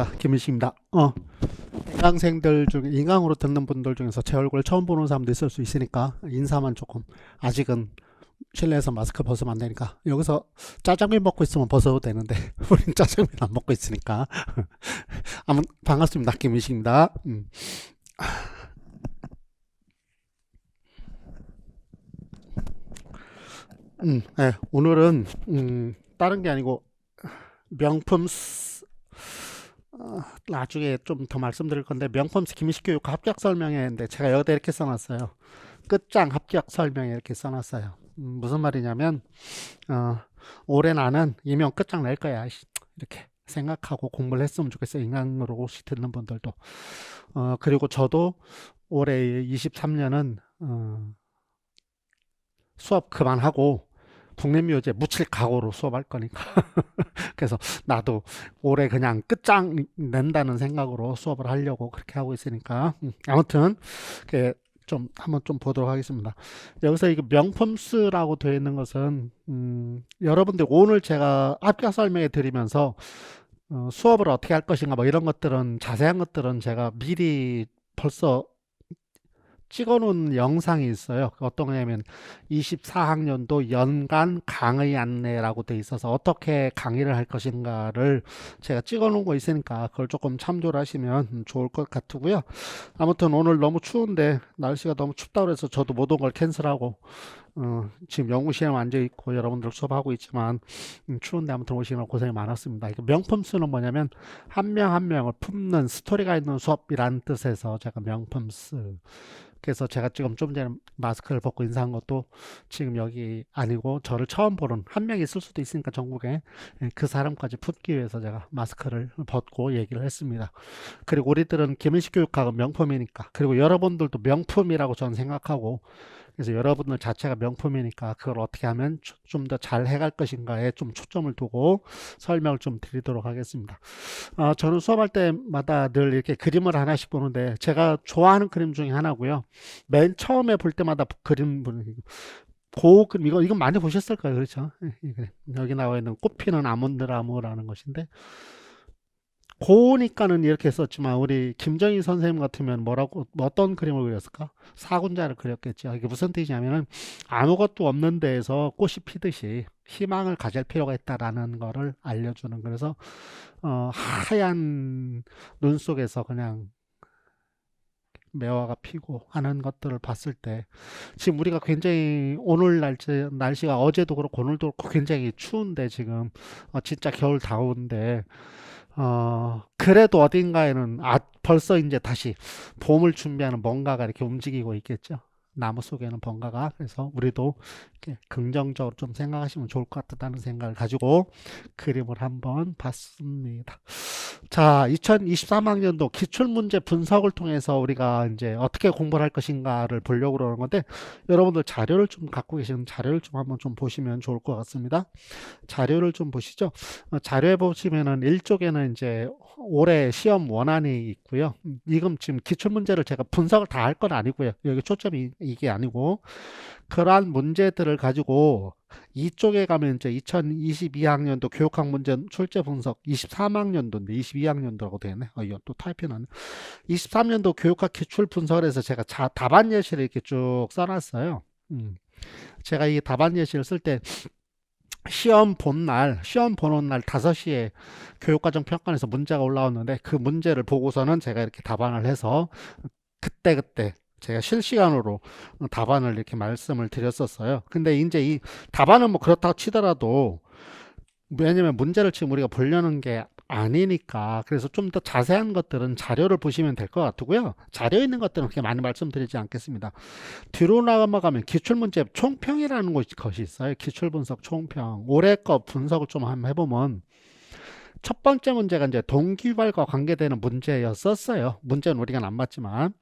안녕하십니까, 김일식입니다. 인강생들 중에 인강으로 듣는 분들 중에서 제 얼굴 처음 보는 사람도 있을 수 있으니까 인사만 조금, 아직은 실내에서 마스크 벗으면 안 되니까 여기서 짜장면 먹고 있으면 벗어도 되는데 우린 짜장면 안 먹고 있으니까 아무 반갑습니다, 김일식입니다. 네, 오늘은 다른 게 아니고 명품 나중에 좀 더 말씀드릴 건데, 명품 김희식 교육 합격 설명회인데 제가 여기다 이렇게 써놨어요. 끝장 합격 설명회 이렇게 써놨어요. 무슨 말이냐면 어, 올해 나는 이명 끝장 낼 거야, 이렇게 생각하고 공부를 했으면 좋겠어요. 인강으로 혹시 듣는 분들도. 그리고 저도 올해 23년은 수업 그만하고 국내묘제 묻힐 각오로 수업할 거니까. 그래서 나도 올해 그냥 끝장 낸다는 생각으로 수업을 하려고 그렇게 하고 있으니까, 아무튼 좀 한번 좀 보도록 하겠습니다. 여기서 이거 명품스라고 되어 있는 것은 여러분들 오늘 제가 합격 설명해 드리면서 수업을 어떻게 할 것인가 뭐 이런 것들은, 자세한 것들은 제가 미리 벌써 찍어놓은 영상이 있어요. 어떤 거냐면 24학년도 연간 강의 안내라고 돼 있어서 어떻게 강의를 할 것인가를 제가 찍어놓은 거 있으니까 그걸 조금 참조를 하시면 좋을 것 같고요. 아무튼 오늘 너무 추운데, 날씨가 너무 춥다고 해서 저도 못 온 걸 캔슬하고 지금 연구실에 앉아 있고 여러분들 수업하고 있지만 추운데 아무튼 오시느라 고생이 많았습니다. 이거 명품수는 뭐냐면 한 명 한 명을 품는 스토리가 있는 수업이라는 뜻에서 제가 명품수. 그래서 제가 지금 좀 전에 마스크를 벗고 인사한 것도 지금 여기 아니고, 저를 처음 보는 한 명이 있을 수도 있으니까 전국에, 그 사람까지 품기 위해서 제가 마스크를 벗고 얘기를 했습니다. 그리고 우리들은 김일식 교육학은 명품이니까, 그리고 여러분들도 명품이라고 저는 생각하고, 그래서 여러분들 자체가 명품이니까 그걸 어떻게 하면 좀 더 잘 해갈 것인가에 좀 초점을 두고 설명을 좀 드리도록 하겠습니다. 저는 수업할 때마다 늘 이렇게 그림을 하나씩 보는데, 제가 좋아하는 그림 중에 하나고요. 맨 처음에 볼 때마다 그림 보는 그림, 이거 많이 보셨을 거예요, 그렇죠? 여기 나와 있는 꽃피는 아몬드나무라는 것인데, 고니까는 이렇게 썼지만 우리 김정희 선생님 같으면 뭐라고, 어떤 그림을 그렸을까? 사군자를 그렸겠죠. 이게 무슨 뜻이냐면은 아무것도 없는 데에서 꽃이 피듯이 희망을 가질 필요가 있다라는 거를 알려주는, 그래서 하얀 눈 속에서 그냥 매화가 피고 하는 것들을 봤을 때, 지금 우리가 굉장히 오늘 날씨가 어제도 그렇고 오늘도 그렇고 굉장히 추운데, 지금 진짜 겨울 다운데, 그래도 어딘가에는 벌써 이제 다시 봄을 준비하는 뭔가가 이렇게 움직이고 있겠죠. 나무 속에는 뭔가가. 그래서 우리도 이렇게 긍정적으로 좀 생각하시면 좋을 것 같다는 생각을 가지고 그림을 한번 봤습니다. 자, 2023학년도 기출문제 분석을 통해서 우리가 이제 어떻게 공부를 할 것인가를 보려고 그러는 건데, 여러분들 자료를 좀 갖고 계시는 자료를 좀 한번 좀 보시면 좋을 것 같습니다. 자료를 좀 보시죠. 자료에 보시면은 일쪽에는 이제 올해 시험 원안이 있고요. 이건 지금 기출문제를 제가 분석을 다 할 건 아니고요. 여기 초점이 이게 아니고, 그러한 문제들을 가지고 이쪽에 가면 이제 2022학년도 교육학 문제 출제 분석, 23학년도인데 22학년도라고 되네. 이거 또 타이핑하네. 23년도 교육학 기출 분석을 해서 제가 답안 예시를 이렇게 쭉 써놨어요. 제가 이 답안 예시를 쓸 때 시험 보는 날 5시에 교육과정 평가원에서 문제가 올라왔는데, 그 문제를 보고서는 제가 이렇게 답안을 해서 그때그때 제가 실시간으로 답안을 이렇게 말씀을 드렸었어요. 근데 이제 이 답안은 뭐 그렇다고 치더라도, 왜냐면 문제를 지금 우리가 보려는 게 아니니까, 그래서 좀 더 자세한 것들은 자료를 보시면 될 것 같고요. 자료에 있는 것들은 그렇게 많이 말씀드리지 않겠습니다. 뒤로 넘어가면 기출문제 총평이라는 것이 있어요. 기출분석 총평. 올해 거 분석을 좀 한번 해보면, 첫 번째 문제가 이제 동기발과 관계되는 문제였었어요. 문제는 우리가 안 맞지만.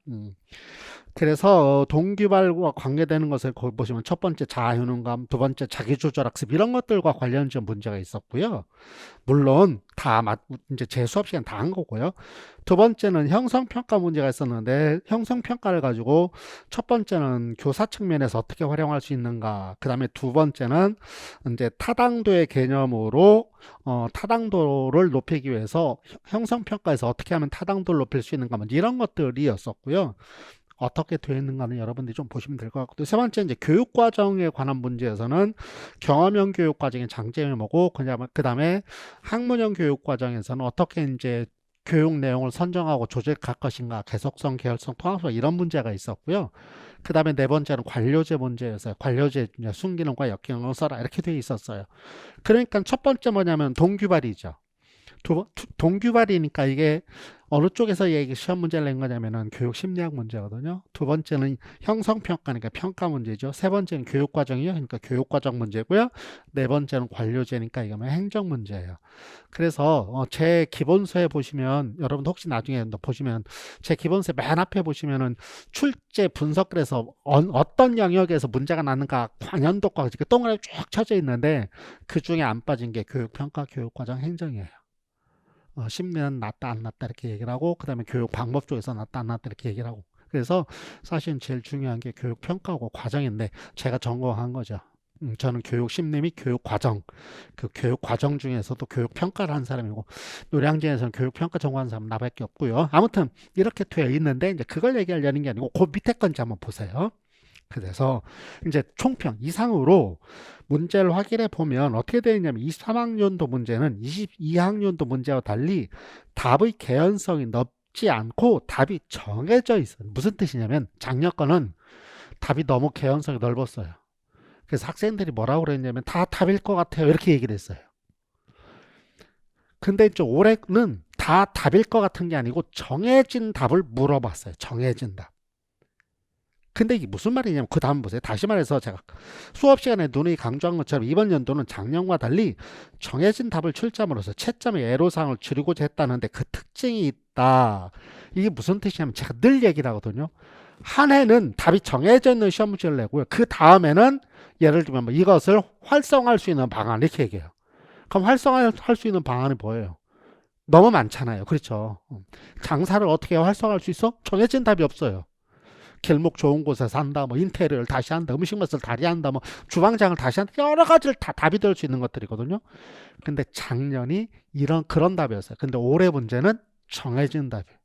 그래서 동기발과 관계되는 것을 거기 보시면 첫 번째 자아효능감, 두 번째 자기조절학습, 이런 것들과 관련된 문제가 있었고요. 물론 이제 제 수업 시간 다 한 거고요. 두 번째는 형성평가 문제가 있었는데, 형성평가를 가지고 첫 번째는 교사 측면에서 어떻게 활용할 수 있는가. 그 다음에 두 번째는 이제 타당도의 개념으로, 타당도를 높이기 위해서 형성평가에서 어떻게 하면 타당도를 높일 수 있는가. 뭐 이런 것들이었었고요. 어떻게 되어 있는가는 여러분들이 좀 보시면 될 것 같고, 세 번째 이제 교육 과정에 관한 문제에서는 경험형 교육 과정의 장점이 뭐고, 그 다음에 학문형 교육 과정에서는 어떻게 이제 교육 내용을 선정하고 조직할 것인가, 계속성, 계열성, 통합성 이런 문제가 있었고요. 그 다음에 네 번째는 관료제 문제였어요. 관료제 순기능과 역기능을 써라 이렇게 되어 있었어요. 그러니까 첫 번째 뭐냐면 동규발이죠. 동규발이니까 이게 어느 쪽에서 얘기 시험 문제를 낸 거냐면은 교육 심리학 문제거든요. 두 번째는 형성평가니까 평가 문제죠. 세 번째는 교육과정이요. 그러니까 교육과정 문제고요. 네 번째는 관료제니까 이거는 행정 문제예요. 그래서 제 기본서에 보시면 여러분 혹시 나중에 보시면 제 기본서 맨 앞에 보시면은 출제 분석글에서 어떤 영역에서 문제가 나는가 관연도과 이렇게 동그랗게 쭉 쳐져 있는데 그 중에 안 빠진 게 교육평가, 교육과정, 행정이에요. 심리는 낫다 안 낫다 이렇게 얘기를 하고 그 다음에 교육 방법 쪽에서 낫다 안 낫다 이렇게 얘기를 하고 그래서 사실은 제일 중요한 게 교육 평가하고 과정인데 제가 전공한 거죠. 저는 교육 심리 및 교육 과정 그 교육 과정 중에서도 교육 평가를 한 사람이고 노량진에서는 교육 평가 전공한 사람 나밖에 없고요. 아무튼 이렇게 되어 있는데 이제 그걸 얘기하려는 게 아니고 그 밑에 건지 한번 보세요. 그래서 이제 총평 이상으로 문제를 확인해 보면 어떻게 되어 있냐면 23학년도 문제는 22학년도 문제와 달리 답의 개연성이 넓지 않고 답이 정해져 있어요. 무슨 뜻이냐면 작년 거는 답이 너무 개연성이 넓었어요. 그래서 학생들이 뭐라고 그랬냐면 다 답일 것 같아요. 이렇게 얘기를 했어요. 근데 이제 올해는 다 답일 것 같은 게 아니고 정해진 답을 물어봤어요. 정해진 답. 근데 이게 무슨 말이냐면 그 다음 보세요. 다시 말해서 제가 수업 시간에 누누이 강조한 것처럼 이번 연도는 작년과 달리 정해진 답을 출제함으로써 채점의 애로사항을 줄이고자 했다는데 그 특징이 있다. 이게 무슨 뜻이냐면 제가 늘 얘기를 하거든요. 한 해는 답이 정해져 있는 시험 문제를 내고요. 그 다음에는 예를 들면 뭐 이것을 활성화할 수 있는 방안 이렇게 얘기해요. 그럼 활성화할 수 있는 방안이 뭐예요? 너무 많잖아요. 그렇죠. 장사를 어떻게 활성화할 수 있어? 정해진 답이 없어요. 길목 좋은 곳에서 한다, 뭐 인테리어를 다시 한다, 음식 맛을 다리 한다, 뭐 주방장을 다시 한다, 여러 가지를 다 답이 될 수 있는 것들이거든요. 근데 작년이 그런 답이었어요. 근데 올해 문제는 정해진 답이에요.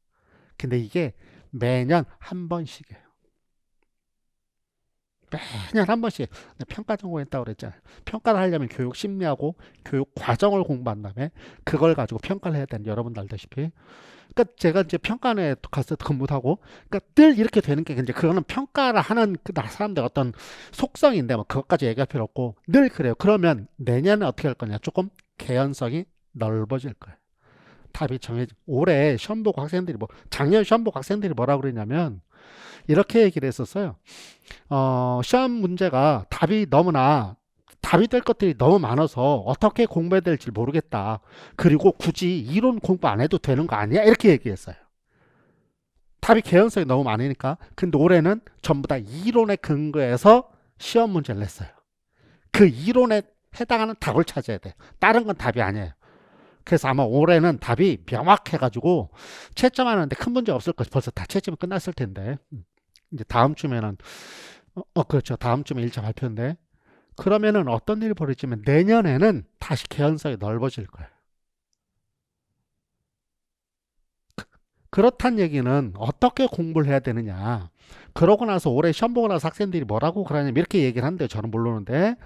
근데 이게 매년 한 번씩이에요. 매년 한 번씩. 평가 전공했다고 그랬잖아요. 평가를 하려면 교육 심리하고 교육 과정을 공부한 다음에 그걸 가지고 평가를 해야 되는 여러분도 알다시피. 그러니까 제가 이제 평가원에 가서 근무도 하고, 그러니까 늘 이렇게 되는 게 이제 그거는 평가를 하는 그 사람들 어떤 속성인데 뭐 그것까지 얘기할 필요 없고 늘 그래요. 그러면 내년에 어떻게 할 거냐? 조금 개연성이 넓어질 거예요. 답이 올해 시험 보고 학생들이 작년 시험 보고 학생들이 뭐라고 그러냐면 이렇게 얘기를 했었어요. 시험 문제가 답이 될 것들이 너무 많아서 어떻게 공부해야 될지 모르겠다. 그리고 굳이 이론 공부 안 해도 되는 거 아니야? 이렇게 얘기했어요. 답이 개연성이 너무 많으니까. 근데 올해는 전부 다 이론에 근거해서 시험 문제를 냈어요. 그 이론에 해당하는 답을 찾아야 돼. 다른 건 답이 아니에요. 그래서 아마 올해는 답이 명확해가지고 채점하는데 큰 문제 없을 것이 벌써 다 채점이 끝났을 텐데 이제 다음 주면은 그렇죠. 다음 주면 1차 발표인데 그러면은 어떤 일이 벌어지면 내년에는 다시 개연성이 넓어질 거예요. 그렇단 얘기는 어떻게 공부를 해야 되느냐. 그러고 나서 올해 시험 보고 나서 학생들이 뭐라고 그러냐면 이렇게 얘기를 하는데요. 저는 모르는데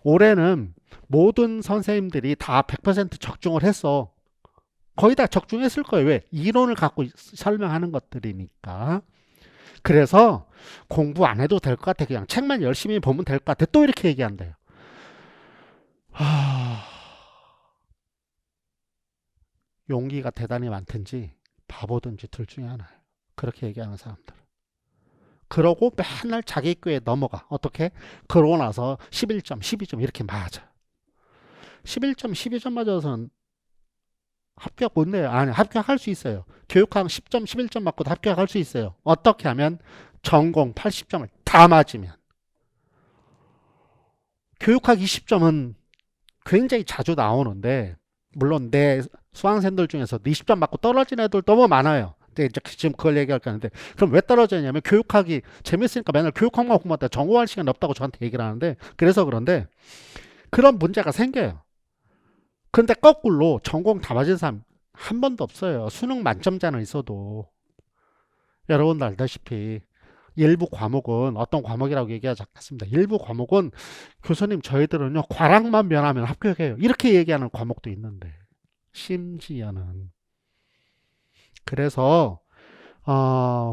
올해는 모든 선생님들이 다 100% 적중을 했어. 거의 다 적중했을 거예요. 왜? 이론을 갖고 설명하는 것들이니까. 그래서 공부 안 해도 될 것 같아. 그냥 책만 열심히 보면 될 것 같아. 또 이렇게 얘기한대요. 하... 용기가 대단히 많든지 바보든지 둘 중에 하나예요. 그렇게 얘기하는 사람들. 그러고 맨날 자기 꾀에 넘어가. 어떻게? 그러고 나서 11점, 12점 이렇게 맞아. 11점, 12점 맞아서는 합격 못 내요. 아니, 합격할 수 있어요. 교육학 10점, 11점 맞고도 합격할 수 있어요. 어떻게 하면? 전공 80점을 다 맞으면. 교육학 20점은 굉장히 자주 나오는데 물론 내 수강생들 중에서 20점 맞고 떨어진 애들 너무 많아요. 근데 이제 지금 그걸 얘기할 거는데, 그럼 왜 떨어졌냐면 교육학이 재밌으니까 맨날 교육학만 공부하다 전공할 시간이 없다고 저한테 얘기를 하는데, 그래서 그런데 그런 문제가 생겨요. 근데 거꾸로 전공 다 맞은 사람 한 번도 없어요. 수능 만점자는 있어도. 여러분도 알다시피 일부 과목은, 어떤 과목이라고 얘기하지 않겠습니다. 일부 과목은 교수님 저희들은요 과락만 면하면 합격해요, 이렇게 얘기하는 과목도 있는데, 심지어는. 그래서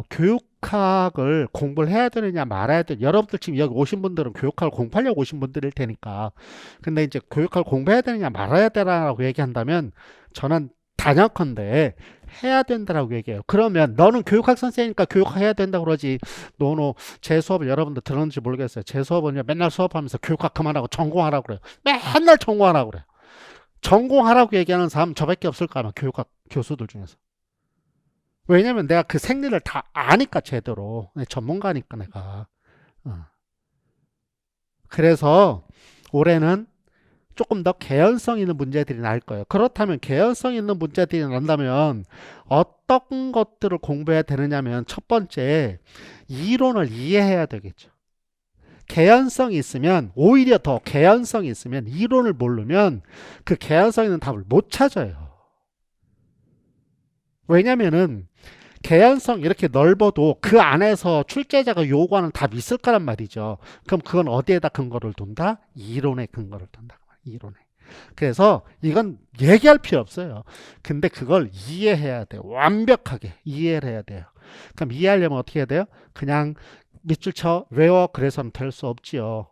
교육학을 공부를 해야 되느냐 말아야 되느냐, 여러분들 지금 여기 오신 분들은 교육학을 공부하려고 오신 분들일 테니까, 근데 이제 교육학을 공부해야 되느냐 말아야 되라고 얘기한다면 저는 단연컨대 해야 된다라고 얘기해요. 그러면 너는 교육학 선생이니까 교육학 해야 된다고 그러지, 노노. 제 수업을 여러분들 들었는지 모르겠어요. 제 수업은요 맨날 수업하면서 교육학 그만하고 전공하라고 그래요. 맨날 전공하라고 그래요. 전공하라고 얘기하는 사람 저밖에 없을까, 아마 교육학 교수들 중에서. 왜냐면 내가 그 생리를 다 아니까, 제대로. 전문가니까 내가. 어. 그래서 올해는 조금 더 개연성 있는 문제들이 나올 거예요. 그렇다면 개연성 있는 문제들이 난다면 어떤 것들을 공부해야 되느냐면, 첫 번째, 이론을 이해해야 되겠죠. 개연성이 있으면, 오히려 더 개연성이 있으면, 이론을 모르면 그 개연성 있는 답을 못 찾아요. 왜냐면은 개연성 이렇게 넓어도 그 안에서 출제자가 요구하는 답이 있을 거란 말이죠. 그럼 그건 어디에다 근거를 둔다? 이론에 근거를 둔다. 이론에. 그래서 이건 얘기할 필요 없어요. 근데 그걸 이해해야 돼요. 완벽하게 이해를 해야 돼요. 그럼 이해하려면 어떻게 해야 돼요? 그냥 밑줄 쳐 외워 그래서는 될 수 없지요.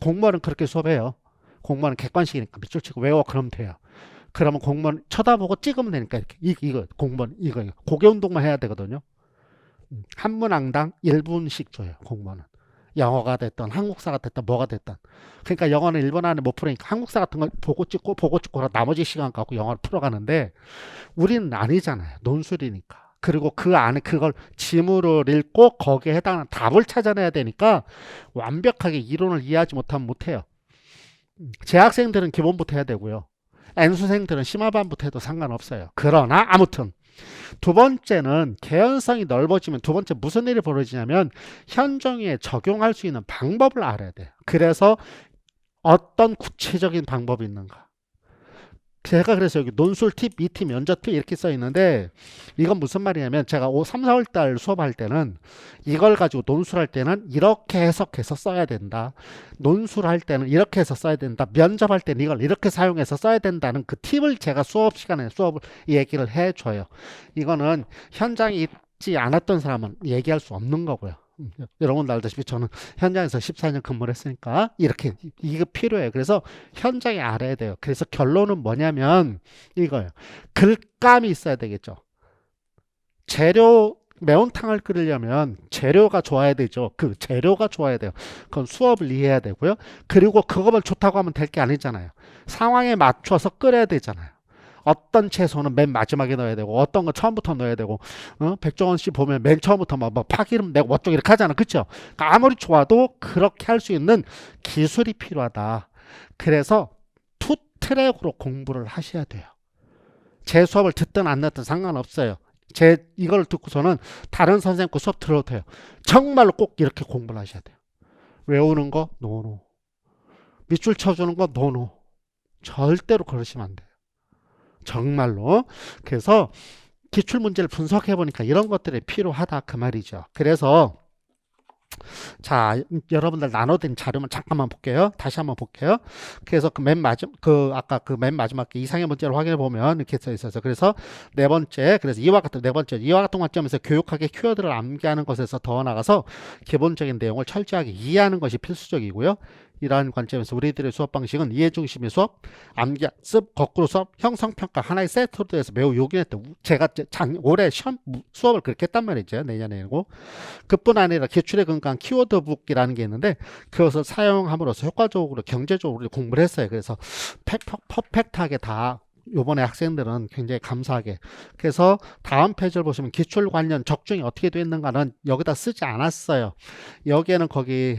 공무원은 그렇게 수업해요. 공무원은 객관식이니까 밑줄 치고 외워 그러면 돼요. 그러면 공무원 쳐다보고 찍으면 되니까, 이렇게 이거 공무원 이거 고개 운동만 해야 되거든요. 한 문항당 1분씩 줘요, 공무원은. 영어가 됐든 한국사가 됐든 뭐가 됐든. 그러니까 영어는 1분 안에 못 풀으니까 한국사 같은 거 보고 찍고 나머지 시간 갖고 영어를 풀어가는데, 우리는 아니잖아요. 논술이니까. 그리고 그 안에 그걸 지문을 읽고 거기에 해당하는 답을 찾아내야 되니까 완벽하게 이론을 이해하지 못하면 못해요. 재학생들은 기본부터 해야 되고요. N수생들은 심화반부터 해도 상관없어요. 그러나 아무튼 두 번째는, 개연성이 넓어지면 두 번째 무슨 일이 벌어지냐면 현정에 적용할 수 있는 방법을 알아야 돼요. 그래서 어떤 구체적인 방법이 있는가. 제가 그래서 여기 논술 팁, 2팁, 면접 팁 이렇게 써 있는데, 이건 무슨 말이냐면, 제가 3, 4월 달 수업할 때는 이걸 가지고 논술할 때는 이렇게 해석해서 써야 된다. 논술할 때는 이렇게 해서 써야 된다. 면접할 때는 이걸 이렇게 사용해서 써야 된다는 그 팁을 제가 수업 시간에 수업을 얘기를 해줘요. 이거는 현장에 있지 않았던 사람은 얘기할 수 없는 거고요. 여러분도 알다시피 저는 현장에서 14년 근무를 했으니까 이렇게 이거 필요해요. 그래서 현장에 알아야 돼요. 그래서 결론은 뭐냐면 이거예요. 글감이 있어야 되겠죠. 재료, 매운탕을 끓이려면 재료가 좋아야 되죠. 그 재료가 좋아야 돼요. 그건 수업을 이해해야 되고요. 그리고 그거만 좋다고 하면 될 게 아니잖아요. 상황에 맞춰서 끓여야 되잖아요. 어떤 채소는 맨 마지막에 넣어야 되고, 어떤 건 처음부터 넣어야 되고, 백종원 씨 보면 맨 처음부터 막 파기름 내고 어쩌고 이렇게 하잖아. 그쵸? 그러니까 아무리 좋아도 그렇게 할 수 있는 기술이 필요하다. 그래서 투 트랙으로 공부를 하셔야 돼요. 제 수업을 듣든 안 듣든 상관없어요. 이걸 듣고서는 다른 선생님 거 수업 들어도 돼요. 정말로 꼭 이렇게 공부를 하셔야 돼요. 외우는 거 노노. 밑줄 쳐주는 거 노노. 절대로 그러시면 안 돼요. 정말로. 그래서 기출문제를 분석해 보니까 이런 것들이 필요하다 그 말이죠. 그래서 자, 여러분들 나눠드린 자료만 잠깐만 볼게요. 다시 한번 볼게요. 그래서 아까 그 맨 마지막 이상의 문제를 확인해 보면 이렇게 써 있어서, 그래서 네 번째, 그래서 이와 같은 관점에서 교육학의 키워드를 암기하는 것에서 더 나아가서 기본적인 내용을 철저하게 이해하는 것이 필수적이고요. 이러한 관점에서 우리들의 수업 방식은 이해 중심의 수업, 암기, 습, 거꾸로 수업, 형성평가 하나의 세트로 돼서 매우 요긴했던, 제가 올해 수업을 그렇게 했단 말이죠. 내년에고. 그뿐 아니라 기출에 근거한 키워드북이라는 게 있는데, 그것을 사용함으로써 효과적으로 경제적으로 공부를 했어요. 그래서 퍼펙트하게 다 요번에 학생들은 굉장히 감사하게. 그래서 다음 페이지를 보시면 기출 관련 적중이 어떻게 되어 있는가는 여기다 쓰지 않았어요. 여기에는 거기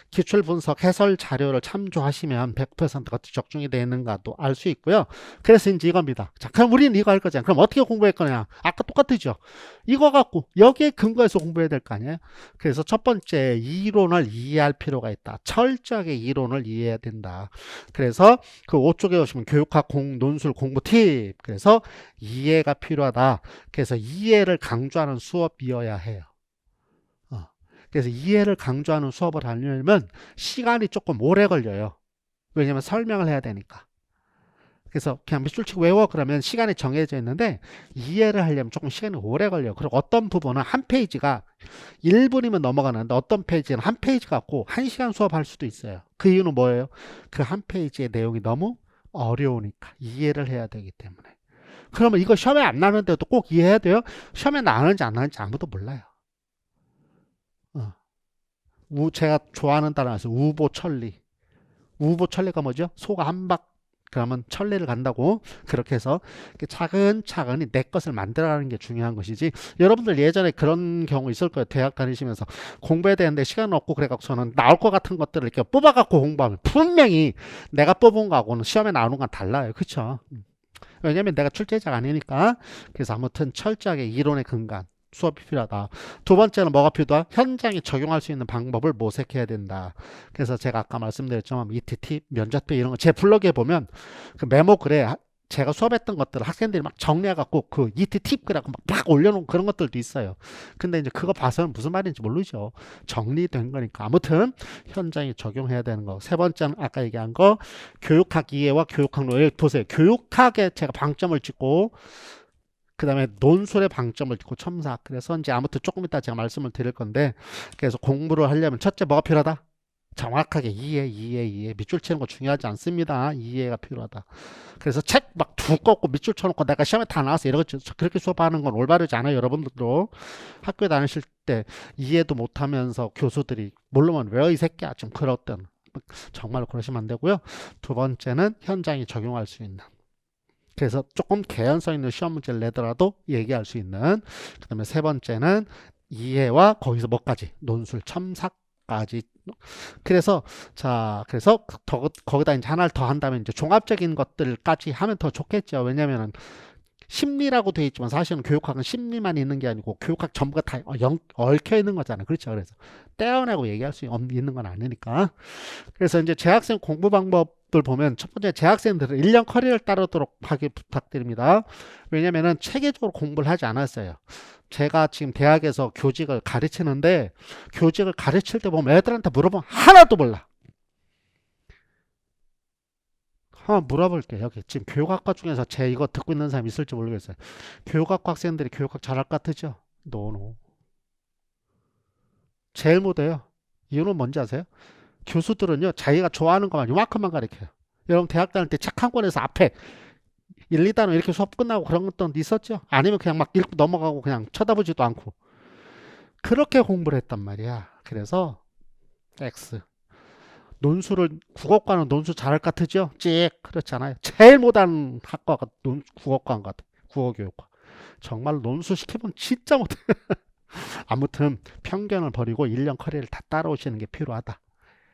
기출 분석 해설 자료를 참조하시면 100%가 적중이 되어 있는가도 알 수 있고요. 그래서 이제 이겁니다. 자, 그럼 우리는 이거 할 거잖아요. 그럼 어떻게 공부할 거냐? 아까 똑같죠? 이거 갖고 여기에 근거해서 공부해야 될 거 아니에요? 그래서 첫 번째, 이론을 이해할 필요가 있다. 철저하게 이론을 이해해야 된다. 그래서 그 5쪽에 보시면 교육학 논술 공부 팁. 그래서 이해가 필요하다. 그래서 이해를 강조하는 수업이어야 해요. 그래서 이해를 강조하는 수업을 하려면 시간이 조금 오래 걸려요. 왜냐면 설명을 해야 되니까. 그래서 그냥 밑줄 치고 외워 그러면 시간이 정해져 있는데 이해를 하려면 조금 시간이 오래 걸려요. 그리고 어떤 부분은 한 페이지가 1분이면 넘어가는데 어떤 페이지는 한 페이지 갖고 1시간 수업할 수도 있어요. 그 이유는 뭐예요? 그 한 페이지의 내용이 너무 어려우니까 이해를 해야 되기 때문에. 그러면 이거 시험에 안 나는데도 꼭 이해해야 돼요? 시험에 나는지 안 나는지 아무도 몰라요. 어. 제가 좋아하는 단어에서 우보천리. 우보천리가 뭐죠? 소가 한 박 그러면 천리를 간다고. 그렇게 해서 차근차근히 내 것을 만들어가는 게 중요한 것이지. 여러분들 예전에 그런 경우 있을 거예요. 대학 다니시면서 공부해야 되는데 시간 없고 그래갖고 저는 나올 것 같은 것들을 이렇게 뽑아갖고 공부하면 분명히 내가 뽑은 거하고는 시험에 나오는 건 달라요. 그쵸? 왜냐면 내가 출제자가 아니니까. 그래서 아무튼 철저하게 이론에 근거한 수업이 필요하다. 두 번째는 뭐가 필요하다? 현장에 적용할 수 있는 방법을 모색해야 된다. 그래서 제가 아까 말씀드렸지만 ETT, 면접표 이런 거 제 블로그에 보면 그 메모 글에 제가 수업했던 것들을 학생들이 막 정리해갖고 그 ET 팁 그래갖고 막 올려놓은 그런 것들도 있어요. 근데 이제 그거 봐서는 무슨 말인지 모르죠. 정리된 거니까. 아무튼 현장에 적용해야 되는 거. 세 번째는 아까 얘기한 거 교육학 이해와 교육학 논. 보세요. 교육학에 제가 방점을 찍고 그 다음에 논술의 방점을 찍고 첨삭. 그래서 이제 아무튼 조금 이따 제가 말씀을 드릴 건데 그래서 공부를 하려면 첫째 뭐가 필요하다? 정확하게 이해. 밑줄 치는 거 중요하지 않습니다. 이해가 필요하다. 그래서 책 막 두껍고 밑줄 쳐놓고 내가 시험에 다 나왔어. 이러고 그렇게 수업하는 건 올바르지 않아요. 여러분들도 학교에 다니실 때 이해도 못하면서 교수들이 모르면 왜 이 새끼야 좀 그렇던 정말 그러시면 안 되고요. 두 번째는 현장에 적용할 수 있는. 그래서 조금 개연성 있는 시험 문제를 내더라도 얘기할 수 있는. 그 다음에 세 번째는 이해와 거기서 뭐까지? 논술 첨삭까지. 그래서 그래서 거기다 이제 하나를 더 한다면 이제 종합적인 것들까지 하면 더 좋겠죠. 왜냐면은 심리라고 돼 있지만 사실은 교육학은 심리만 있는 게 아니고 교육학 전부가 다 얽혀 있는 거잖아요. 그렇죠. 그래서 떼어내고 얘기할 수 있는 건 아니니까. 그래서 이제 재학생 공부 방법을 보면 첫 번째 재학생들은 1년 커리어를 따르도록 하기 부탁드립니다. 왜냐면은 체계적으로 공부를 하지 않았어요. 제가 지금 대학에서 교직을 가르치는데 교직을 가르칠 때 보면 애들한테 물어보면 하나도 몰라. 한번 물어볼게요. 여기 지금 교육학과 중에서 제 이거 듣고 있는 사람 있을지 모르겠어요. 교육학과 학생들이 교육학 잘할 것 같으죠? 노노. 제일 못해요. 이유는 뭔지 아세요? 교수들은요, 자기가 좋아하는 것만 요만큼만 가르쳐요. 여러분 대학 다닐 때 책 한 권에서 앞에 1, 2단원 이렇게 수업 끝나고 그런 것도 있었죠? 아니면 그냥 막 읽고 넘어가고 그냥 쳐다보지도 않고. 그렇게 공부를 했단 말이야. 그래서 X. 논술을 국어과는 논술 잘할 것 같으죠? 찍 그렇잖아요. 제일 못하는 학과가 국어과인 것 같아. 국어교육과. 정말 논술 시키면 진짜 못해. 아무튼 편견을 버리고 1년 커리를 다 따라오시는 게 필요하다.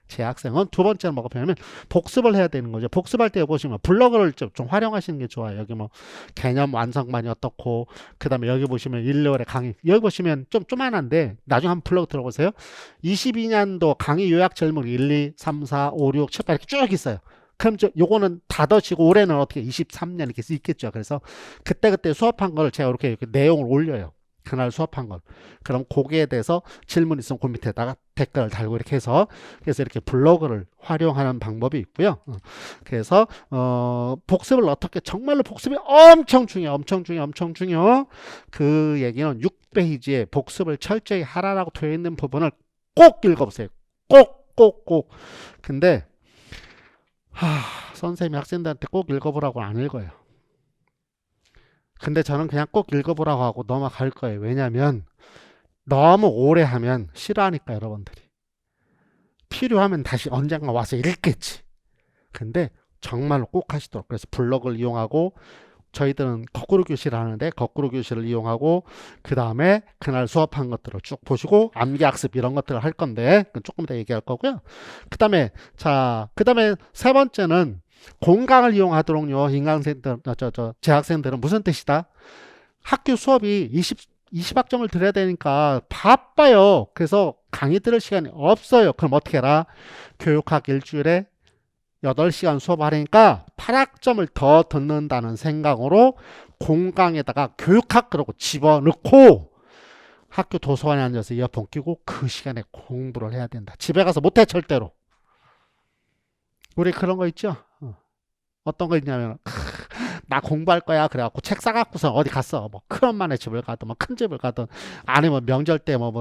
재학생은 두 번째는 뭐가 필요하면 복습을 해야 되는 거죠. 복습할 때 보시면 블로그를 좀 활용하시는 게 좋아요. 여기 뭐 개념 완성반이 어떻고 그 다음에 여기 보시면 1월에 강의 여기 보시면 좀 쪼만한데 나중에 한번 블로그 들어보세요. 22년도 강의 요약 질문 1, 2, 3, 4, 5, 6, 7, 8 이렇게 쭉 있어요. 그럼 요거는 닫아치고 올해는 어떻게 23년 이렇게 있겠죠. 그래서 그때그때 수업한 걸 제가 이렇게 내용을 올려요. 그날 수업한 걸. 그럼 거기에 대해서 질문 있으면 그 밑에다가 댓글을 달고 이렇게 해서 그래서 이렇게 블로그를 활용하는 방법이 있고요. 그래서 복습을 어떻게 정말로 복습이 엄청 중요해. 엄청 중요. 그 얘기는 6페이지에 복습을 철저히 하라라고 되어 있는 부분을 꼭 읽어보세요. 꼭. 근데 선생님이 학생들한테 꼭 읽어보라고 안 읽어요. 근데 저는 그냥 꼭 읽어보라고 하고 넘어갈 거예요. 왜냐면 너무 오래 하면 싫어하니까 여러분들이. 필요하면 다시 언젠가 와서 읽겠지. 근데 정말로 꼭 하시도록. 그래서 블로그를 이용하고 저희들은 거꾸로 교실을 하는데 거꾸로 교실을 이용하고 그 다음에 그날 수업한 것들을 쭉 보시고 암기학습 이런 것들을 할 건데 조금 더 얘기할 거고요. 그 다음에 그 다음에 세 번째는 공강을 이용하도록요. 인강생들, 재학생들은 무슨 뜻이다? 학교 수업이 20학점을 들어야 되니까 바빠요. 그래서 강의 들을 시간이 없어요. 그럼 어떻게 해라? 교육학 일주일에 8시간 수업하니까 8학점을 더 듣는다는 생각으로 공강에다가 교육학 그러고 집어넣고 학교 도서관에 앉아서 이어폰 끼고 그 시간에 공부를 해야 된다. 집에 가서 못해 절대로. 우리 그런 거 있죠? 어떤 거 있냐면 나 공부할 거야 그래갖고 책 싸갖고서 어디 갔어. 뭐 큰엄마네 집을 가든 뭐 큰 집을 가든 아니면 명절 때 뭐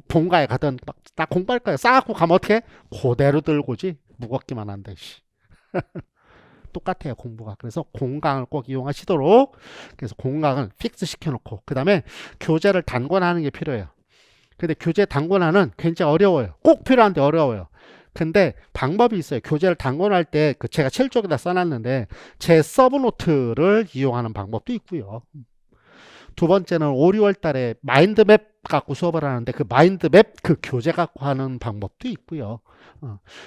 본가에 가든 막 나 공부할 거야 싸갖고 가면 어떻게? 그대로 들고지 무겁기만 한데 똑같아요 공부가. 그래서 공강을 꼭 이용하시도록. 그래서 공강을 픽스 시켜놓고 그 다음에 교재를 단권하는 게 필요해요. 근데 교재 단권하는 굉장히 어려워요. 꼭 필요한데 어려워요. 근데 방법이 있어요. 교재를 단권할 때 제가 7쪽에다 써놨는데 제 서브노트를 이용하는 방법도 있고요. 두 번째는 5, 6월 달에 마인드맵 갖고 수업을 하는데 그 마인드맵 그 교재 갖고 하는 방법도 있고요.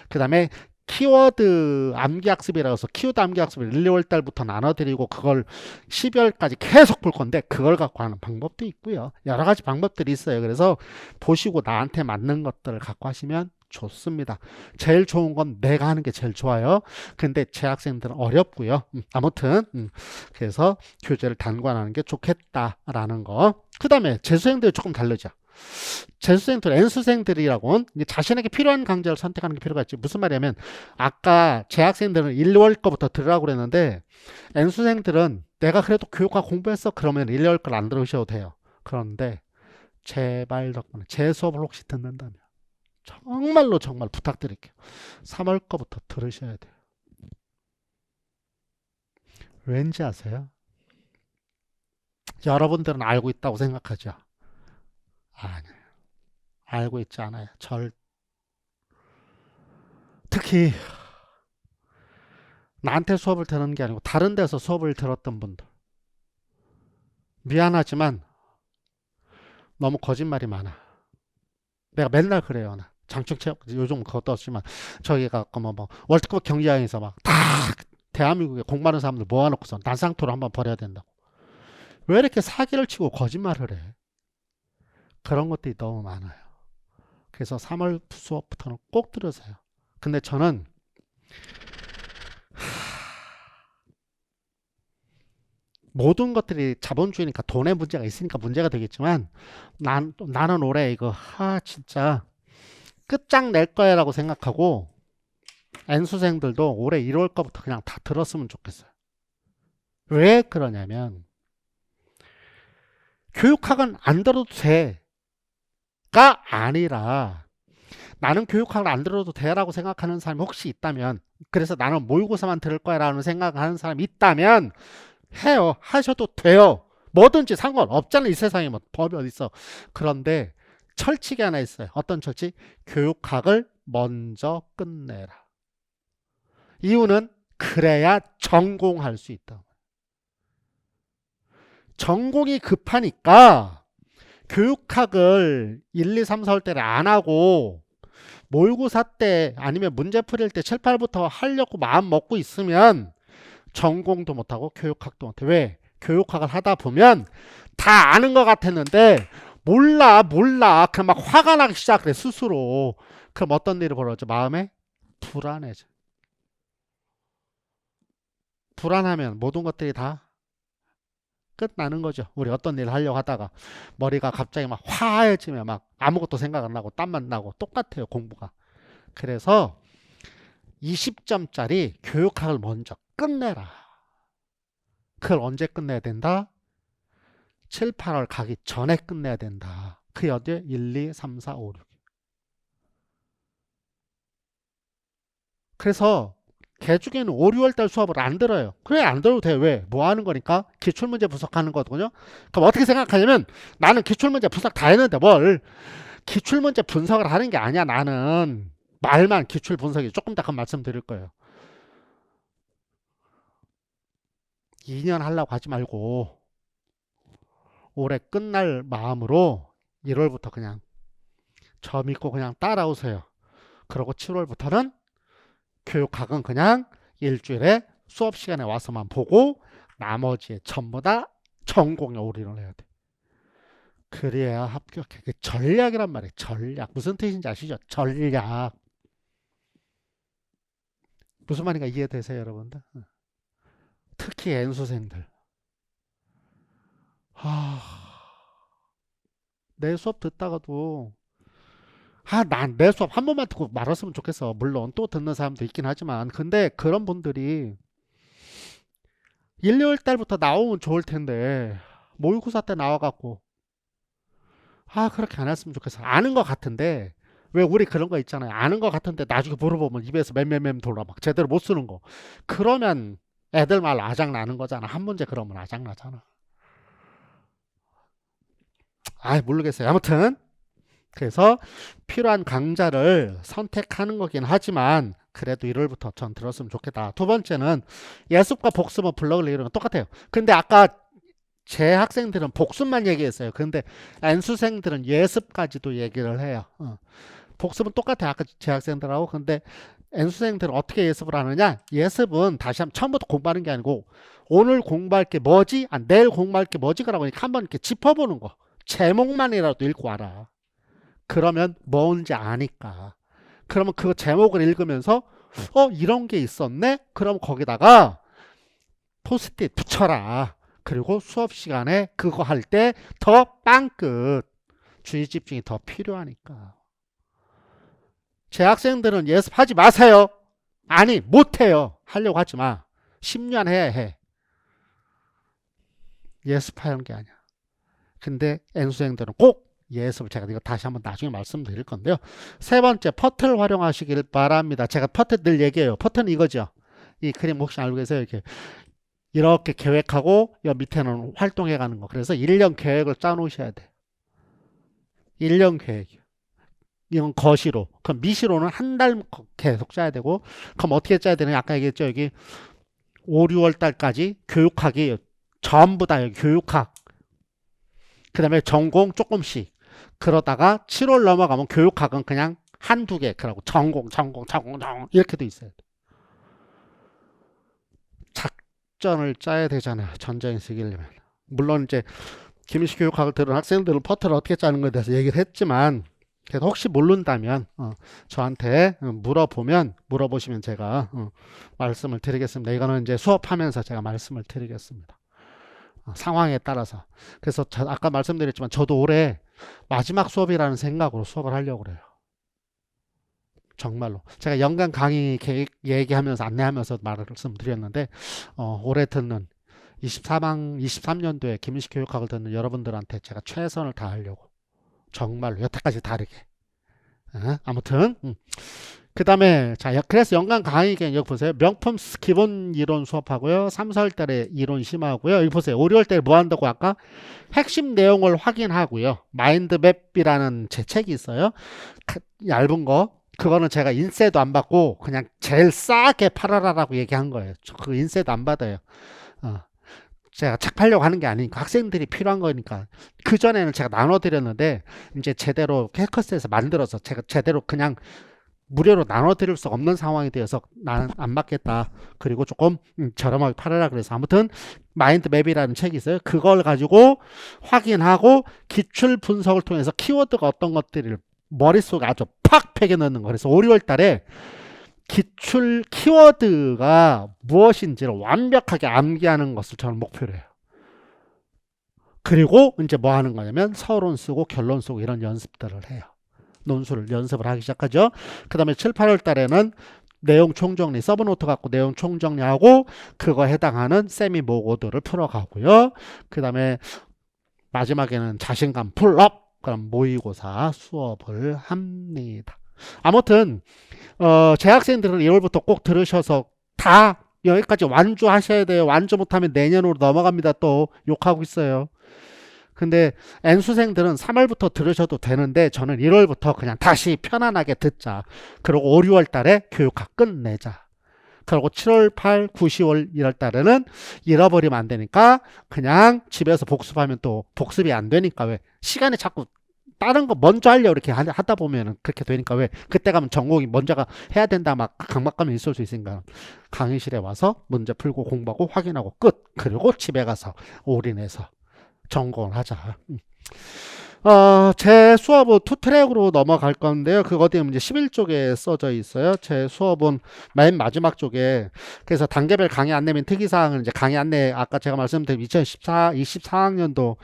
그 다음에 키워드 암기학습이라고 해서 키워드 암기학습을 1, 2월 달부터 나눠드리고 그걸 12월까지 계속 볼 건데 그걸 갖고 하는 방법도 있고요. 여러 가지 방법들이 있어요. 그래서 보시고 나한테 맞는 것들을 갖고 하시면 좋습니다. 제일 좋은 건 내가 하는 게 제일 좋아요. 근데 제 학생들은 어렵고요. 아무튼 그래서 교재를 단권하는 게 좋겠다라는 거. 그 다음에 재수생들이 조금 다르죠. 재수생들, N수생들이라고는 자신에게 필요한 강좌를 선택하는 게 필요가 있지. 무슨 말이냐면 아까 재학생들은 1, 2월 거부터 들으라고 그랬는데 N수생들은 내가 그래도 교육학 공부했어 그러면 1, 2월 걸 안 들으셔도 돼요. 그런데 제발 덕분에 제 수업을 혹시 듣는다면 정말로 정말 부탁드릴게요. 3월 거부터 들으셔야 돼요. 왠지 아세요? 여러분들은 알고 있다고 생각하죠? 아니에요. 알고 있지 않아요. 특히 나한테 수업을 듣는 게 아니고 다른 데서 수업을 들었던 분들 미안하지만 너무 거짓말이 많아. 내가 맨날 그래요. 장충체육 요즘 그것도 없지만 저희가 뭐 월드컵 경기장에서 막 다 대한민국에 공 많은 사람들 모아놓고서 난상토로 한번 벌여야 된다고. 왜 이렇게 사기를 치고 거짓말을 해? 그런 것들이 너무 많아요. 그래서 3월 수업부터는 꼭 들으세요. 근데 저는 모든 것들이 자본주의니까 돈의 문제가 있으니까 문제가 되겠지만 나는 올해 이거 진짜 끝장 낼 거야 라고 생각하고 N수생들도 올해 1월 거부터 그냥 다 들었으면 좋겠어요. 왜 그러냐면 교육학은 안 들어도 돼가 아니라 나는 교육학을 안 들어도 돼라고 생각하는 사람이 혹시 있다면 그래서 나는 모의고사만 들을 거야 라는 생각하는 사람이 있다면 해요. 하셔도 돼요. 뭐든지 상관없잖아. 이 세상에 뭐 법이 어딨어. 그런데 철칙이 하나 있어요. 어떤 철칙? 교육학을 먼저 끝내라. 이유는 그래야 전공할 수 있다. 전공이 급하니까 교육학을 1, 2, 3, 4월 때를 안 하고 모의고사 때 아니면 문제 풀일 때 7, 8부터 하려고 마음 먹고 있으면 전공도 못하고 교육학도 못해. 왜? 교육학을 하다 보면 다 아는 것 같았는데 몰라 그럼 막 화가 나기 시작해 스스로. 그럼 어떤 일이 벌어져? 마음에 불안해져. 불안하면 모든 것들이 다 끝나는 거죠. 우리 어떤 일을 하려고 하다가 머리가 갑자기 막 화해지면 막 아무것도 생각 안 나고 땀만 나고 똑같아요 공부가. 그래서 20점짜리 교육학을 먼저 끝내라. 그걸 언제 끝내야 된다? 7, 8월 가기 전에 끝내야 된다. 그게 어디에? 1, 2, 3, 4, 5, 6. 그래서 개중에는 5, 6월 달 수업을 안 들어요. 그래 안 들어도 돼. 왜? 뭐 하는 거니까? 기출문제 분석하는 거거든요. 그럼 어떻게 생각하냐면 나는 기출문제 분석 다 했는데 뭘 기출문제 분석을 하는 게 아니야. 나는 말만 기출 분석이 조금 더 말씀드릴 거예요. 2년 하려고 하지 말고 올해 끝날 마음으로 1월부터 그냥 저 믿고 그냥 따라오세요. 그리고 7월부터는 교육학은 그냥 일주일에 수업 시간에 와서만 보고 나머지에 전부 다 전공에 올인을 해야 돼. 그래야 합격해. 그 전략이란 말이에요. 전략. 무슨 뜻인지 아시죠? 전략. 무슨 말인가 이해되세요, 여러분들? 특히 N수생들. 내 수업 듣다가도 난 내 수업 한 번만 듣고 말았으면 좋겠어. 물론 또 듣는 사람도 있긴 하지만 근데 그런 분들이 1, 2월 달부터 나오면 좋을 텐데 모의고사 때 나와갖고 그렇게 안 했으면 좋겠어. 아는 것 같은데 왜 우리 그런 거 있잖아요. 아는 것 같은데 나중에 물어보면 입에서 맴맴맴 돌아 막 제대로 못 쓰는 거. 그러면 애들 말 아작나는 거잖아. 한 문제 그러면 아작나잖아. 모르겠어요. 아무튼 그래서 필요한 강좌를 선택하는 거긴 하지만 그래도 1월부터 전 들었으면 좋겠다. 두 번째는 예습과 복습은 블럭을 이런 건 똑같아요. 근데 아까 제 학생들은 복습만 얘기했어요. 근데 N수생들은 예습까지도 얘기를 해요. 복습은 똑같아요. 아까 제 학생들하고. 근데 N수생들은 어떻게 예습을 하느냐? 예습은 다시 한번 처음부터 공부하는 게 아니고 오늘 공부할 게 뭐지? 내일 공부할 게 뭐지? 그러고 한번 이렇게 짚어보는 거. 제목만이라도 읽고 와라. 그러면 뭔지 아니까. 그러면 그 제목을 읽으면서 이런 게 있었네? 그럼 거기다가 포스트잇 붙여라. 그리고 수업 시간에 그거 할 때 더 빵끝. 주의 집중이 더 필요하니까. 제 학생들은 예습하지 마세요. 아니 못해요. 하려고 하지 마. 10년 해야 해. 예습하는 게 아니야. 근데 N수생들은 꼭 예습을 제가 이거 다시 한번 나중에 말씀드릴 건데요. 세 번째 퍼트를 활용하시길 바랍니다. 제가 퍼트 늘 얘기해요. 퍼트는 이거죠. 이 그림 혹시 알고 계세요? 이렇게 계획하고 여 밑에는 활동해 가는 거. 그래서 1년 계획을 짜 놓으셔야 돼. 1년 계획. 이건 거시로. 그럼 미시로는 한 달 계속 짜야 되고 그럼 어떻게 짜야 되느냐? 아까 얘기했죠. 여기 5, 6월 달까지 교육학이 전부 다 여기 교육학. 그 다음에 전공 조금씩. 그러다가 7월 넘어가면 교육학은 그냥 한두 개. 그러고 전공 이렇게 돼 있어요. 작전을 짜야 되잖아요. 전쟁에서 이기려면. 물론 이제 김희식 교육학을 들은 학생들은 퍼트를 어떻게 짜는 것에 대해서 얘기를 했지만 그래도 혹시 모른다면 저한테 물어보시면 제가 말씀을 드리겠습니다. 이거는 이제 수업하면서 제가 말씀을 드리겠습니다. 상황에 따라서. 그래서 아까 말씀드렸지만 저도 올해 마지막 수업이라는 생각으로 수업을 하려고 그래요. 정말로. 제가 연간 강의 계획 얘기하면서 안내하면서 말씀드렸는데 올해 듣는 23년도에 김희식 교육학을 듣는 여러분들한테 제가 최선을 다하려고 정말로 여태까지 다르게. 아무튼 그 다음에 그래서 연간 강의 여기 보세요. 명품 기본 이론 수업하고요. 3, 4월 달에 이론 심하고요. 여기 보세요. 5, 6월 달에 뭐 한다고 아까 핵심 내용을 확인하고요. 마인드맵이라는 제 책이 있어요. 얇은 거. 그거는 제가 인쇄도 안 받고 그냥 제일 싸게 팔아라라고 얘기한 거예요. 그 인쇄도 안 받아요. 제가 책 팔려고 하는 게 아니니까 학생들이 필요한 거니까. 그전에는 제가 나눠드렸는데 이제 제대로 캐커스에서 만들어서 제가 제대로 그냥 무료로 나눠드릴 수 없는 상황이 되어서 나는 안 받겠다. 그리고 조금 저렴하게 팔아라 그래서 아무튼 마인드맵이라는 책이 있어요. 그걸 가지고 확인하고 기출 분석을 통해서 키워드가 어떤 것들을 머릿속에 아주 팍 패겨 넣는 거. 그래서 5, 6월 달에 기출 키워드가 무엇인지를 완벽하게 암기하는 것을 저는 목표로 해요. 그리고 이제 뭐 하는 거냐면 서론 쓰고 결론 쓰고 이런 연습들을 해요. 논술을 연습을 하기 시작하죠. 그 다음에 7, 8월 달에는 내용 총정리, 서브노트 갖고 내용 총정리하고 그거 해당하는 세미 모고들을 풀어가고요. 그 다음에 마지막에는 자신감 풀업, 그럼 모의고사 수업을 합니다. 아무튼 제 학생들은 1월부터 꼭 들으셔서 다 여기까지 완주하셔야 돼요. 완주 못하면 내년으로 넘어갑니다. 또 욕하고 있어요. 근데 N수생들은 3월부터 들으셔도 되는데 저는 1월부터 그냥 다시 편안하게 듣자. 그리고 5, 6월 달에 교육학 끝내자. 그리고 7월, 8, 9, 10월, 1월 달에는 잃어버리면 안 되니까 그냥 집에서 복습하면 또 복습이 안 되니까 왜 시간이 자꾸 다른 거 먼저 하려고 이렇게 하다 보면은 그렇게 되니까 왜 그때 가면 전공이 먼저가 해야 된다 막 강박감이 있을 수 있으니까 강의실에 와서 문제 풀고 공부하고 확인하고 끝. 그리고 집에 가서 올인해서 전공을 하자. 제 수업은 투트랙으로 넘어갈 건데요. 그거 어디 이제 11쪽에 써져 있어요. 제 수업은 맨 마지막 쪽에. 그래서 단계별 강의 안내 및 특이사항은 이제 강의 안내, 아까 제가 말씀드린 24학년도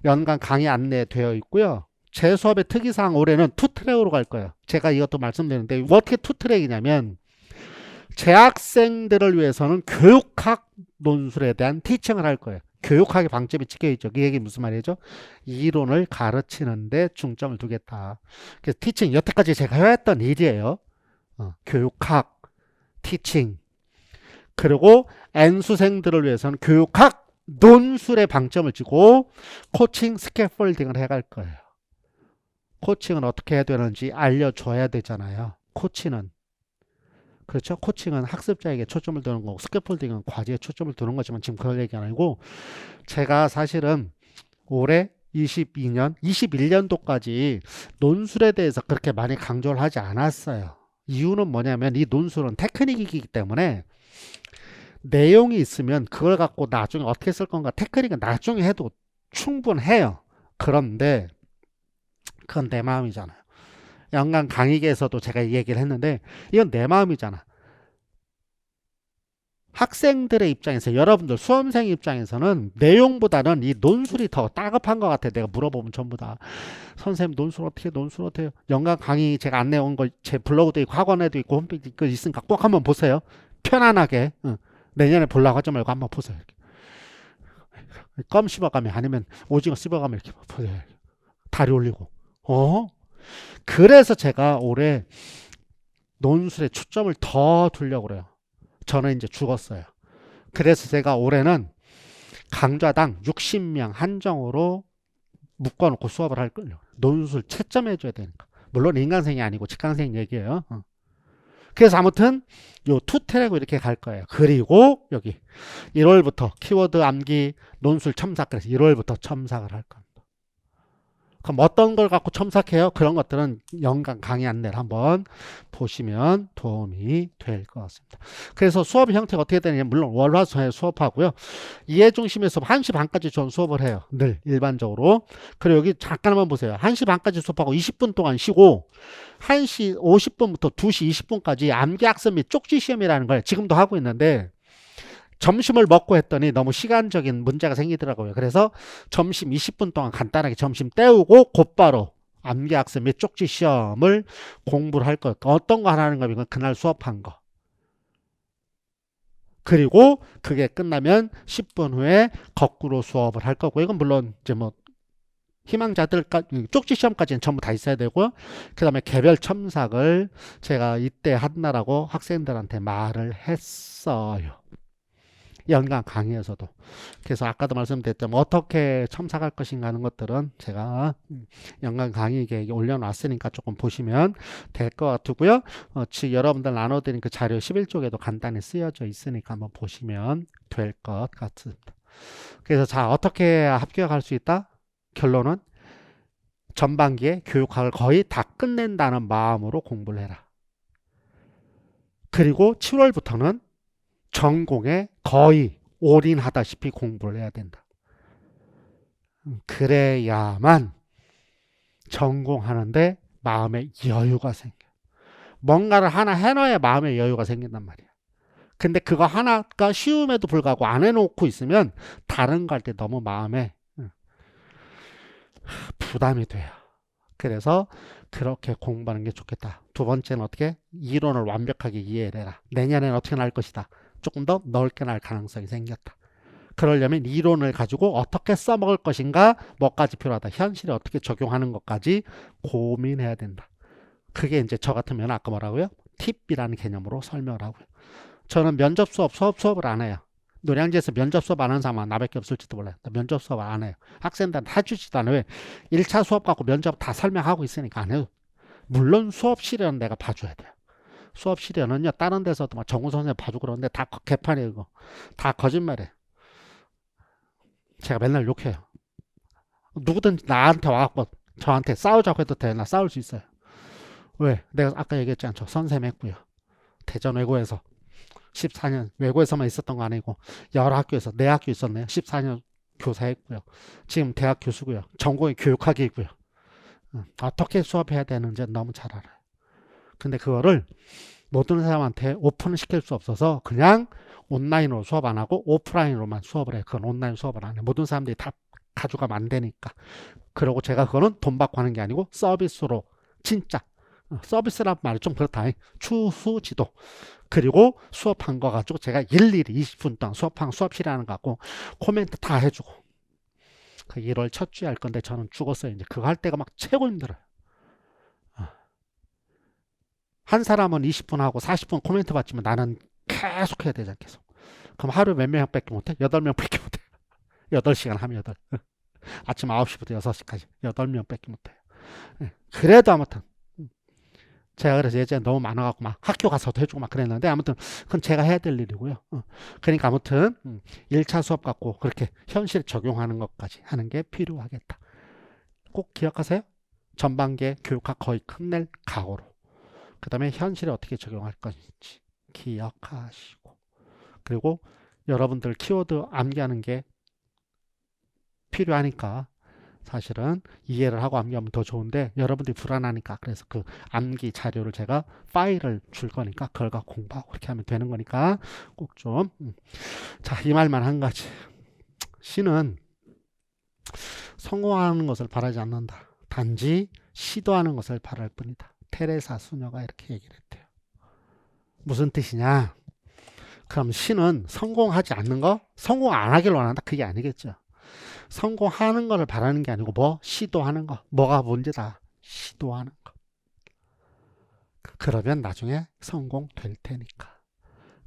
연간 강의 안내 되어 있고요. 제 수업의 특이사항 올해는 투트랙으로 갈 거예요. 제가 이것도 말씀드리는데, 어떻게 투트랙이냐면, 재학생들을 위해서는 교육학 논술에 대한 티칭을 할 거예요. 교육학의 방점이 찍혀있죠. 그 얘기 무슨 말이죠? 이론을 가르치는데 중점을 두겠다. 그래서 티칭, 여태까지 제가 해왔던 일이에요. 교육학, 티칭. 그리고 N수생들을 위해서는 교육학 논술에 방점을 주고 코칭, 스캐폴딩을 해갈 거예요. 코칭은 어떻게 해야 되는지 알려줘야 되잖아요. 코칭은. 그렇죠? 코칭은 학습자에게 초점을 두는 거고 스캐폴딩은 과제에 초점을 두는 거지만 지금 그럴 얘기 아니고 제가 사실은 올해 22년, 21년도까지 논술에 대해서 그렇게 많이 강조를 하지 않았어요. 이유는 뭐냐면 이 논술은 테크닉이기 때문에 내용이 있으면 그걸 갖고 나중에 어떻게 쓸 건가 테크닉은 나중에 해도 충분해요. 그런데 그건 내 마음이잖아요. 연간 강의계에서도 제가 이 얘기를 했는데 이건 내 마음이잖아. 학생들의 입장에서 여러분들 수험생 입장에서는 내용보다는 이 논술이 더 따급한 것 같아요. 내가 물어보면 전부 다 선생님 논술 어떻게 해요? 연간 강의 제가 안내 온 거 제 블로그도 있고 학원에도 있고 홈페이지 있고 있으니까 꼭 한번 보세요. 편안하게 내년에 보려고 하지 말고 한번 보세요. 껌 씹어가며 아니면 오징어 씹어가며 이렇게 보세요. 다리 올리고 그래서 제가 올해 논술에 초점을 더 두려고 그래요. 저는 이제 죽었어요. 그래서 제가 올해는 강좌당 60명 한정으로 묶어놓고 수업을 할 거예요. 논술 채점해줘야 되니까. 물론 인강생이 아니고 직강생 얘기예요. 그래서 아무튼 요 투트랙으로 이렇게 갈 거예요. 그리고 여기 1월부터 키워드 암기 논술 첨삭 그래서 1월부터 첨삭을 할 겁니다. 그럼 어떤 걸 갖고 첨삭해요? 그런 것들은 연간 강의 안내를 한번 보시면 도움이 될 것 같습니다. 그래서 수업 형태가 어떻게 되느냐 물론 월화수에 수업하고요. 이해 중심의 수업 1시 반까지 전 수업을 해요. 늘 일반적으로. 그리고 여기 잠깐 한번 보세요. 1시 반까지 수업하고 20분 동안 쉬고 1시 50분부터 2시 20분까지 암기학습 및 쪽지 시험이라는 걸 지금도 하고 있는데 점심을 먹고 했더니 너무 시간적인 문제가 생기더라고요. 그래서 점심 20분 동안 간단하게 점심 때우고 곧바로 암기학습 및 쪽지 시험을 공부를 할 것. 어떤 거 하라는 거면 그날 수업한 거. 그리고 그게 끝나면 10분 후에 거꾸로 수업을 할 거고 이건 물론 이제 뭐 희망자들까지 쪽지 시험까지는 전부 다 있어야 되고 그 다음에 개별 첨삭을 제가 이때 한다라고 학생들한테 말을 했어요. 연간 강의에서도. 그래서 아까도 말씀드렸지만 어떻게 첨삭할 것인가 하는 것들은 제가 연간 강의 계획에 올려놨으니까 조금 보시면 될 것 같고요. 지금 여러분들 나눠드린 그 자료 11쪽에도 간단히 쓰여져 있으니까 한번 보시면 될 것 같습니다. 그래서 자 어떻게 합격할 수 있다? 결론은 전반기에 교육학을 거의 다 끝낸다는 마음으로 공부를 해라. 그리고 7월부터는 전공에 거의 올인하다시피 공부를 해야 된다. 그래야만 전공하는데 마음의 여유가 생겨. 뭔가를 하나 해놔야 마음의 여유가 생긴단 말이야. 근데 그거 하나가 쉬움에도 불구하고 안 해놓고 있으면 다른 거 할 때 너무 마음에 부담이 돼요. 그래서 그렇게 공부하는 게 좋겠다. 두 번째는 어떻게? 이론을 완벽하게 이해를 해라. 내년에는 어떻게 날 것이다. 조금 더 넓게 날 가능성이 생겼다. 그러려면 이론을 가지고 어떻게 써먹을 것인가 뭐까지 필요하다. 현실에 어떻게 적용하는 것까지 고민해야 된다. 그게 이제 저 같으면 아까 뭐라고요? 팁이라는 개념으로 설명을 하고요. 저는 면접 수업을 안 해요. 노량지에서 면접 수업 안 하는 사람은 나밖에 없을지도 몰라요. 면접 수업 안 해요. 학생들한테 해주지도 않아요. 왜? 1차 수업 갖고 면접 다 설명하고 있으니까 안 해요. 물론 수업실에는 내가 봐줘야 돼요. 수업 시간은요, 다른 데서도 막 정우 선생님 봐주고 그러는데 다 개판이에요, 이거. 다 거짓말이에요. 제가 맨날 욕해요. 누구든지 나한테 와갖고 저한테 싸우자고 해도 돼. 나 싸울 수 있어요. 왜? 내가 아까 얘기했잖아. 저 선생님 했고요. 대전 외고에서 14년 외고에서만 있었던 거 아니고 여러 학교에서 내 학교 있었네요. 14년 교사했고요. 지금 대학 교수고요. 전공이 교육학이고요. 어떻게 수업해야 되는지 너무 잘 알아요. 근데 그거를 모든 사람한테 오픈을 시킬 수 없어서 그냥 온라인으로 수업 안 하고 오프라인으로만 수업을 해요. 그건 온라인 수업을 안 해요. 모든 사람들이 다 가져가면 안 되니까. 그리고 제가 그거는 돈 받고 하는 게 아니고 서비스로 진짜 서비스란 말이 좀 그렇다. 추후 지도. 그리고 수업한 거 가지고 제가 일일이 20분 동안 수업한 수업실에 하는 거 갖고 코멘트 다 해주고 그 1월 첫 주에 할 건데 저는 죽었어요. 이제 그거 할 때가 막 최고 힘들어요. 한 사람은 20분 하고 40분 코멘트 받지만 나는 계속 해야 되잖아. 계속. 그럼 하루 몇 명밖에 못해? 8명밖에 못해. 8시간 하면 8. 아침 9시부터 6시까지 8명밖에 못해요. 그래도 아무튼 제가 그래서 예전에 너무 많아갖고 막 학교 가서도 해주고 막 그랬는데 아무튼 그건 제가 해야 될 일이고요. 그러니까 아무튼 1차 수업 갖고 그렇게 현실 적용하는 것까지 하는 게 필요하겠다. 꼭 기억하세요. 전반기에 교육학 거의 끝낼 각오로. 그 다음에 현실에 어떻게 적용할 건지 기억하시고. 그리고 여러분들 키워드 암기하는 게 필요하니까 사실은 이해를 하고 암기하면 더 좋은데 여러분들이 불안하니까 그래서 그 암기 자료를 제가 파일을 줄 거니까 그걸 갖고 공부하고 그렇게 하면 되는 거니까 꼭 좀. 자, 이 말만 한 가지. 시는 성공하는 것을 바라지 않는다. 단지 시도하는 것을 바랄 뿐이다. 테레사 수녀가 이렇게 얘기를 했대요. 무슨 뜻이냐? 그럼 시는 성공하지 않는 거? 성공 안 하길 원한다? 그게 아니겠죠. 성공하는 거를 바라는 게 아니고 뭐? 시도하는 거. 뭐가 문제다? 시도하는 거. 그러면 나중에 성공될 테니까.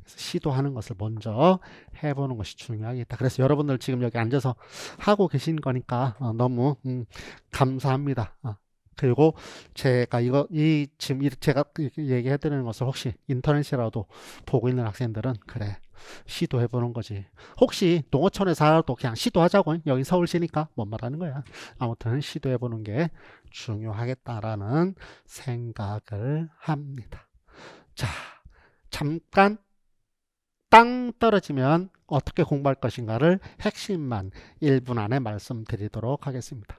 그래서 시도하는 것을 먼저 해보는 것이 중요하겠다. 그래서 여러분들 지금 여기 앉아서 하고 계신 거니까 너무 감사합니다. 그리고 제가 지금 제가 얘기해드리는 것을 혹시 인터넷이라도 보고 있는 학생들은 그래 시도해보는 거지. 혹시 농어촌에서도 그냥 시도하자고 여기 서울시니까 뭔 말하는 거야. 아무튼 시도해보는 게 중요하겠다라는 생각을 합니다. 자, 잠깐 땅 떨어지면 어떻게 공부할 것인가를 핵심만 1분 안에 말씀드리도록 하겠습니다.